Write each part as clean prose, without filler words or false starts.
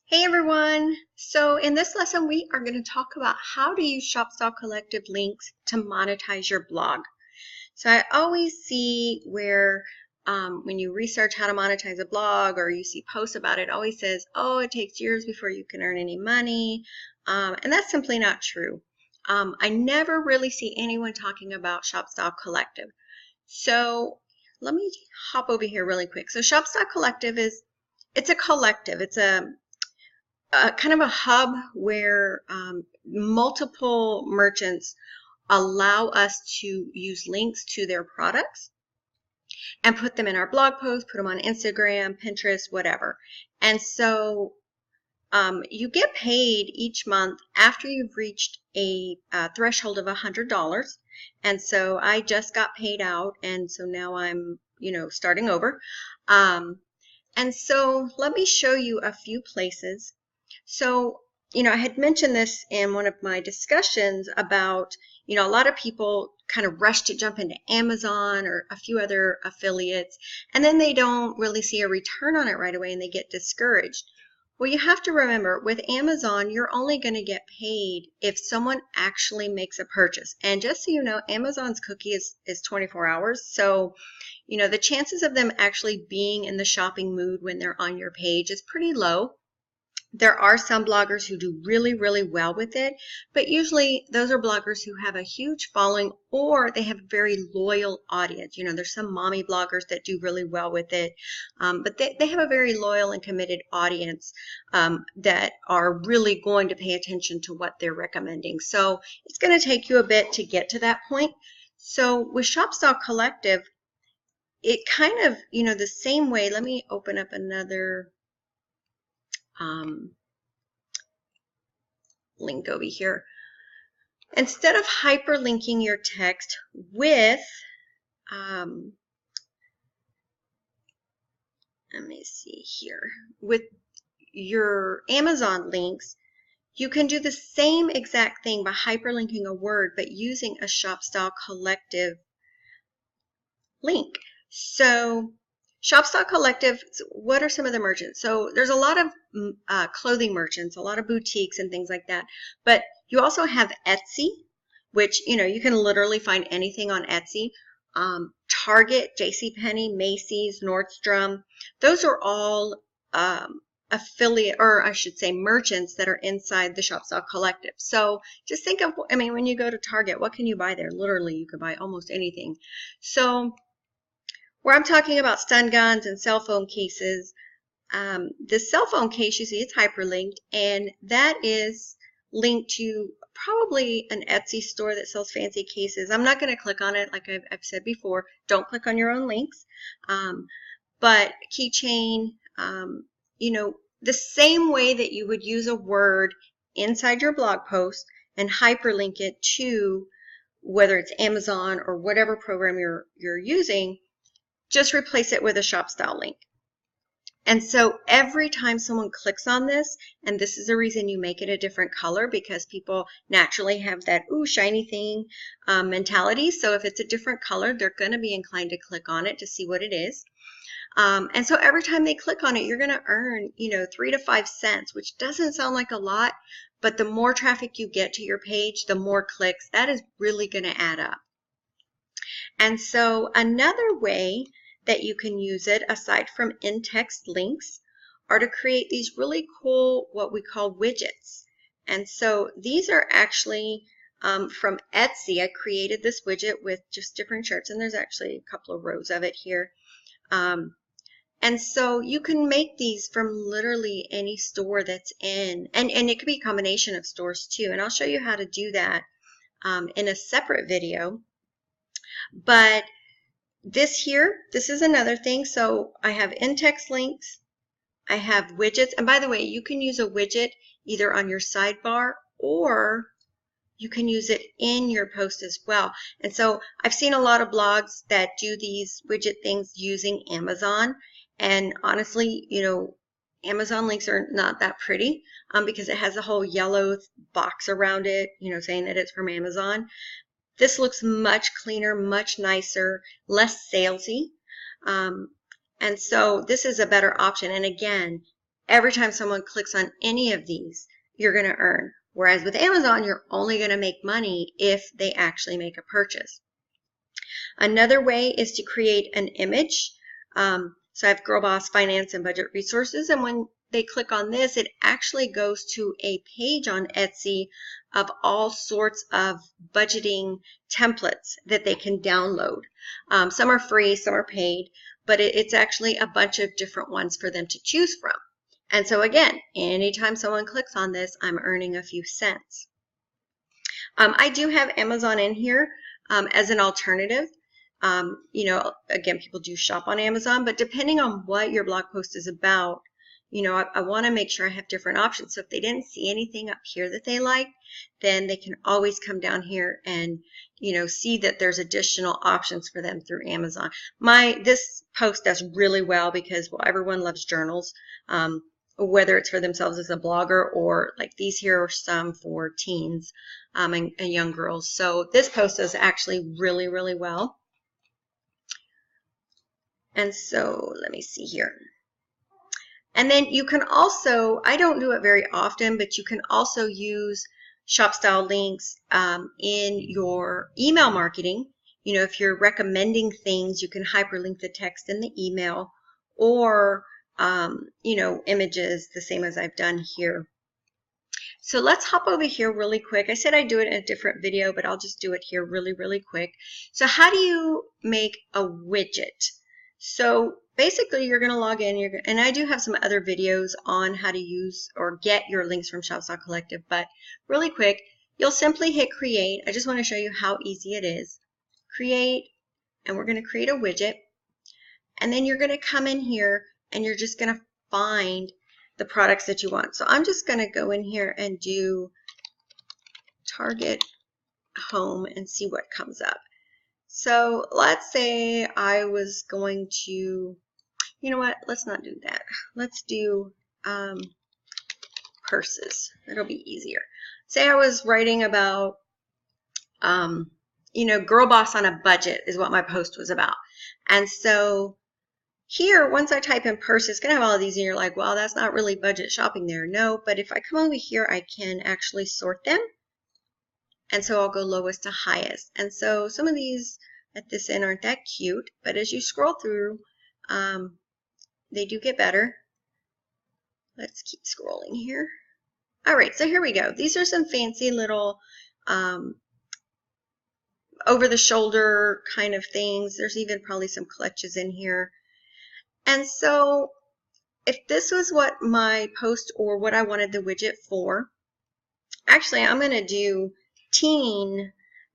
Hey everyone! So in this lesson we are going to talk about how to use ShopStyle Collective links to monetize your blog. So I always see where when you research how to monetize a blog or you see posts about it, it always says, oh, it takes years before you can earn any money. And that's simply not true. I never really see anyone talking about ShopStyle Collective. So let me hop over here really quick. So ShopStyle Collective it's a collective. It's a kind of a hub where multiple merchants allow us to use links to their products and put them in our blog posts, put them on Instagram, Pinterest, whatever. And so you get paid each month after you've reached a threshold of $100. And so I just got paid out, and so now I'm, starting over. And so let me show you a few places. So, I had mentioned this in one of my discussions about, a lot of people kind of rush to jump into Amazon or a few other affiliates, and then they don't really see a return on it right away and they get discouraged. Well, you have to remember with Amazon, you're only going to get paid if someone actually makes a purchase. And just so you know, Amazon's cookie is 24 hours. So, the chances of them actually being in the shopping mood when they're on your page is pretty low. There are some bloggers who do really, really well with it, but usually those are bloggers who have a huge following or they have a very loyal audience. There's some mommy bloggers that do really well with it, but they have a very loyal and committed audience that are really going to pay attention to what they're recommending. So it's going to take you a bit to get to that point. So with ShopStyle Collective, it kind of, the same way. Let me open up another link over here. Instead of hyperlinking your text with, let me see here, with your Amazon links, you can do the same exact thing by hyperlinking a word, but using a ShopStyle Collective link. So ShopStyle Collective, what are some of the merchants? So there's a lot of clothing merchants, a lot of boutiques and things like that. But you also have Etsy, which, you can literally find anything on Etsy. Target, JCPenney, Macy's, Nordstrom. Those are all affiliate, or I should say merchants that are inside the ShopStyle Collective. So just think of, when you go to Target, what can you buy there? Literally, you could buy almost anything. So where I'm talking about stun guns and cell phone cases, the cell phone case, you see it's hyperlinked, and that is linked to probably an Etsy store that sells fancy cases. I'm not going to click on it like I've said before. Don't click on your own links. But keychain, the same way that you would use a word inside your blog post and hyperlink it to whether it's Amazon or whatever program you're using, just replace it with a ShopStyle link. And so every time someone clicks on this, and this is the reason you make it a different color, because people naturally have that, ooh, shiny thing mentality. So if it's a different color, they're going to be inclined to click on it to see what it is. And so every time they click on it, you're going to earn, 3 to 5 cents, which doesn't sound like a lot, but the more traffic you get to your page, the more clicks. That is really going to add up. And so another way that you can use it, aside from in-text links, are to create these really cool, what we call widgets. And so these are actually from Etsy. I created this widget with just different shirts, and there's actually a couple of rows of it here. And so you can make these from literally any store that's in, and it could be a combination of stores too. And I'll show you how to do that in a separate video. But this is another thing. So I have in-text links, I have widgets, and by the way, you can use a widget either on your sidebar or you can use it in your post as well. And so I've seen a lot of blogs that do these widget things using Amazon, and honestly, Amazon links are not that pretty because it has a whole yellow box around it, saying that it's from Amazon. This looks much cleaner, much nicer, less salesy. And so this is a better option. And again, every time someone clicks on any of these, you're going to earn. Whereas with Amazon, you're only going to make money if they actually make a purchase. Another way is to create an image. So I have Girl Boss Finance and Budget Resources, and when they click on this, it actually goes to a page on Etsy of all sorts of budgeting templates that they can download. Some are free, some are paid, but it's actually a bunch of different ones for them to choose from. And so again, anytime someone clicks on this, I'm earning a few cents. I do have Amazon in here as an alternative. You know, again, people do shop on Amazon, but depending on what your blog post is about, you know, I want to make sure I have different options. So if they didn't see anything up here that they like, then they can always come down here and, you know, see that there's additional options for them through Amazon. This post does really well because, well, everyone loves journals, whether it's for themselves as a blogger or like these here are some for teens and young girls. So this post does actually really, really well. And so let me see here. And then you can also, I don't do it very often, but you can also use ShopStyle links in your email marketing. You know, if you're recommending things, you can hyperlink the text in the email, or you know, images, the same as I've done here. So let's hop over here really quick. I said I'd do it in a different video, but I'll just do it here really, really quick. So how do you make a widget? So basically you're going to log in, and I do have some other videos on how to use or get your links from ShopStyle Collective, but really quick, you'll simply hit create. I just want to show you how easy it is. Create, and we're going to create a widget, and then you're going to come in here and you're just going to find the products that you want. So I'm just going to go in here and do Target Home and see what comes up. So let's say I was going to, you know what, let's not do that. Let's do purses. That'll be easier. Say I was writing about, you know, Girl Boss on a Budget is what my post was about. And so here, once I type in purse, it's going to have all of these, and you're like, well, that's not really budget shopping there. No, but if I come over here, I can actually sort them. And so I'll go lowest to highest. And so some of these at this end aren't that cute, but as you scroll through, they do get better. Let's keep scrolling here. All right, so here we go. These are some fancy little over-the-shoulder kind of things. There's even probably some clutches in here. And so if this was what my post or what I wanted the widget for, actually I'm going to do teen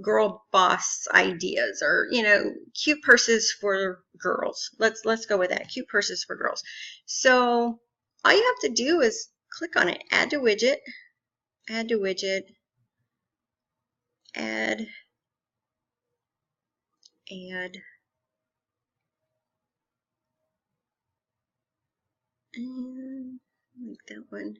girl boss ideas, or, you know, cute purses for girls. Let's go with that. Cute purses for girls. So all you have to do is click on it, add to widget, add to widget, add, and like that one.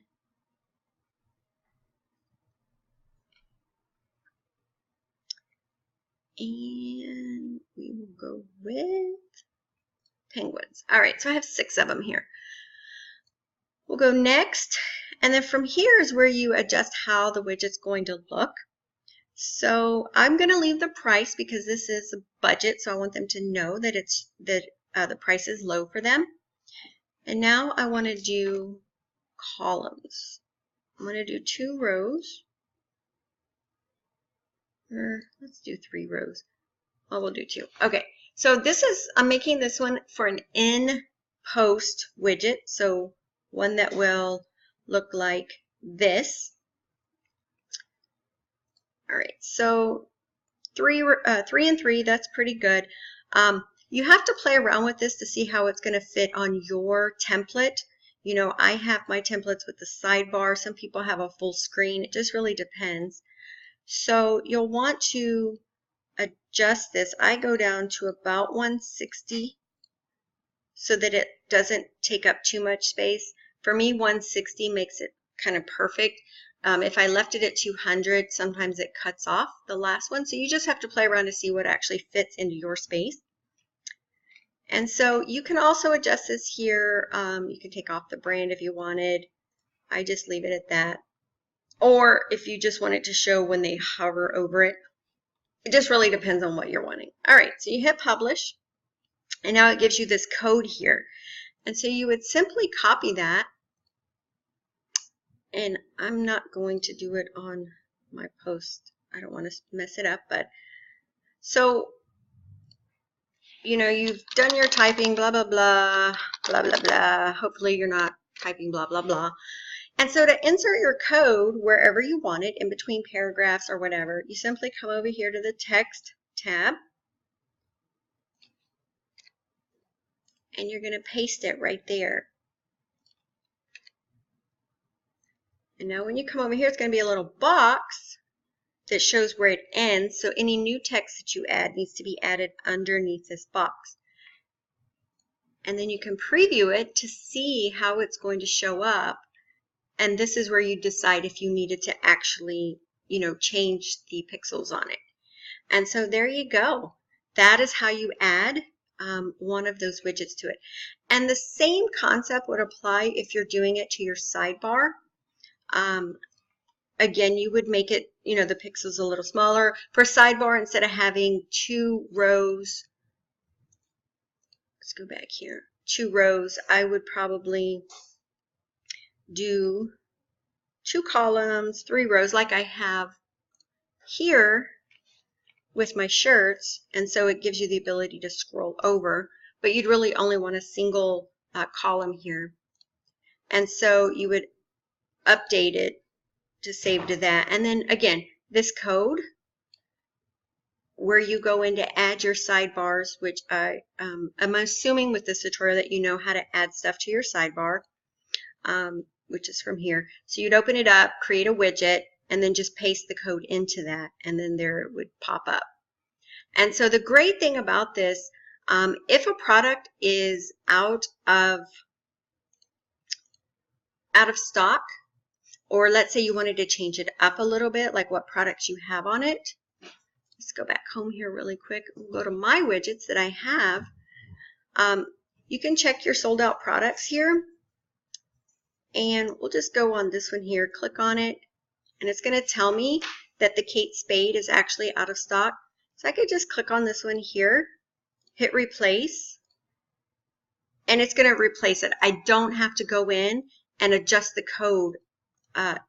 And we will go with penguins. All right, so I have 6 of them here. We'll go next, and then from here is where you adjust how the widget's going to look. So I'm going to leave the price because this is a budget, so I want them to know that the price is low for them. And now I want to do columns. I'm going to do 2 rows. Or let's do 3 rows. Oh, we'll do 2. Okay, so I'm making this one for an in-post widget, so one that will look like this. All right, so 3 and 3, that's pretty good. You have to play around with this to see how it's going to fit on your template. You know, I have my templates with the sidebar. Some people have a full screen. It just really depends. So you'll want to adjust this. I go down to about 160 so that it doesn't take up too much space. For me, 160 makes it kind of perfect. If I left it at 200, sometimes it cuts off the last one. So you just have to play around to see what actually fits into your space. And so you can also adjust this here. You can take off the brand if you wanted. I just leave it at that. Or if you just want it to show when they hover over it. It just really depends on what you're wanting. All right, so you hit publish. And now it gives you this code here. And so you would simply copy that. And I'm not going to do it on my post. I don't want to mess it up. But so, you know, you've done your typing, blah, blah, blah, blah, blah, blah. Hopefully you're not typing blah, blah, blah. And so to insert your code wherever you want it, in between paragraphs or whatever, you simply come over here to the text tab. And you're going to paste it right there. And now when you come over here, it's going to be a little box that shows where it ends. So any new text that you add needs to be added underneath this box. And then you can preview it to see how it's going to show up. And this is where you decide if you needed to actually, you know, change the pixels on it. And so there you go. That is how you add one of those widgets to it. And the same concept would apply if you're doing it to your sidebar. Again, you would make it, you know, the pixels a little smaller. For sidebar, instead of having 2 rows, let's go back here, 2 rows, I would probably do 2 columns, 3 rows like I have here with my shirts, and so it gives you the ability to scroll over, but you'd really only want a single column here. And so you would update it to save to that. And then again, this code where you go in to add your sidebars, which I'm assuming with this tutorial that you know how to add stuff to your sidebar, which is from here. So you'd open it up, create a widget, and then just paste the code into that, and then there it would pop up. And so the great thing about this, if a product is out of stock, or let's say you wanted to change it up a little bit, like what products you have on it. Let's go back home here really quick. We'll go to my widgets that I have. You can check your sold out products here. And we'll just go on this one here, click on it, and it's going to tell me that the Kate Spade is actually out of stock. So I could just click on this one here, hit replace, and it's going to replace it. I don't have to go in and adjust the code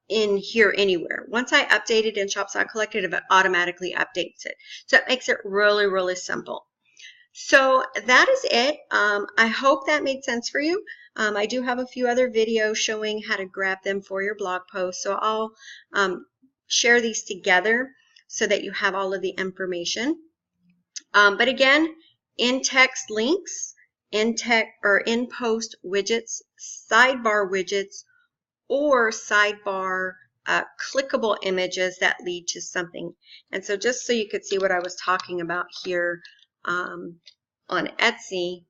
in here anywhere. Once I update it in ShopStyle Collective, it automatically updates it. So it makes it really, really simple. So that is it. I hope that made sense for you. I do have a few other videos showing how to grab them for your blog post. So I'll share these together so that you have all of the information. But again, in text links, in post widgets, sidebar widgets, or sidebar clickable images that lead to something. And so just so you could see what I was talking about here on Etsy,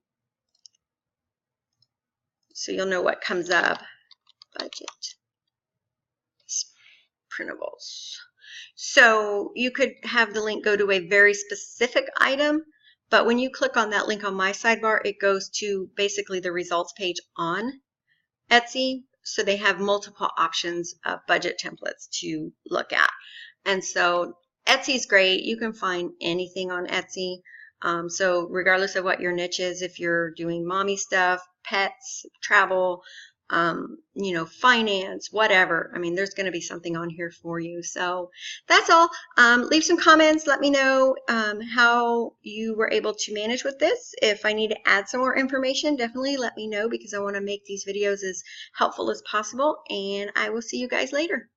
so you'll know what comes up. Budget printables. So you could have the link go to a very specific item, but when you click on that link on my sidebar, it goes to basically the results page on Etsy. So they have multiple options of budget templates to look at. And so Etsy's great. You can find anything on Etsy. So regardless of what your niche is, if you're doing mommy stuff, pets, travel, you know, finance, whatever, I mean, there's going to be something on here for you. So that's all. Leave some comments. Let me know how you were able to manage with this. If I need to add some more information, definitely let me know, because I want to make these videos as helpful as possible. And I will see you guys later.